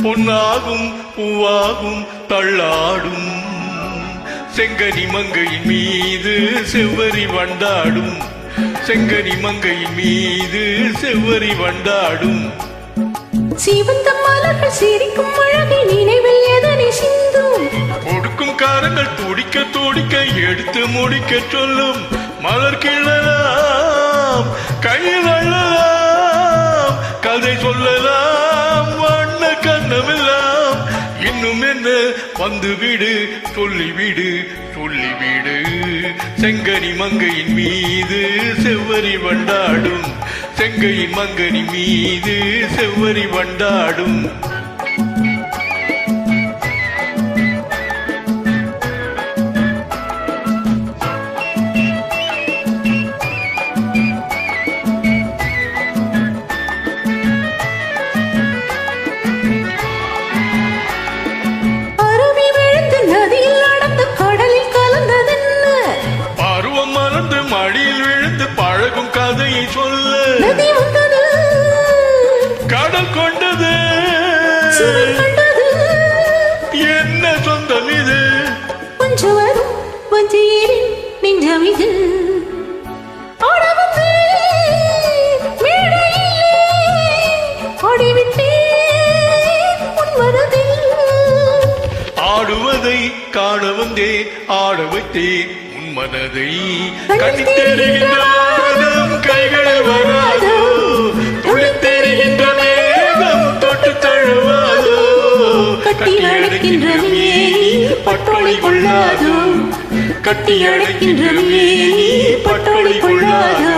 பொன்னாகும் பூவாகும் தள்ளாடும் செங்கனி மங்கையின் மீது செவ்வரி வண்டாடும் செங்கனி மங்கையின் மீது செவ்வரி வண்டாடும் சீவந்த மலர்கள் சிரிக்கும் அழகை நினைவில் எதனை சிந்தும் கொடுக்கும் காரங்கள் துடிக்க துடிக்க எடுத்து முடிக்க சொல்லும் மலர் கிள்ளலாம் கையில் அள்ளலாம் கதை சொல்லலாம் வண்ண கண்ணமெல்லாம் இன்னும் என்ன வந்துவிடு சொல்லிவிடு சொல்லிவிடு செங்கனி மங்கையின் மீது செவ்வரி வண்டாடும் செங்கையின் மங்கனி மீது செவ்வரி வண்டாடும் மடியில் விழுந்து பழகும் கதையை சொல்ல கடல் கொண்டது என்ன சொந்தம் இது நெஞ்சம் இது ஆடுவதை காண வந்தேன் ஆட வைத்தேன் மனதை கணித்தெறிகின்ற கைகளில் வராதோ துளித்தெறிகின்ற மேகம் தொட்டு தழுவாதோ கட்டி அடைக்கின்ற பட்டொளி கொள்ளாதோ கட்டி அடைக்கின்ற பட்டொளி கொள்ளாதோ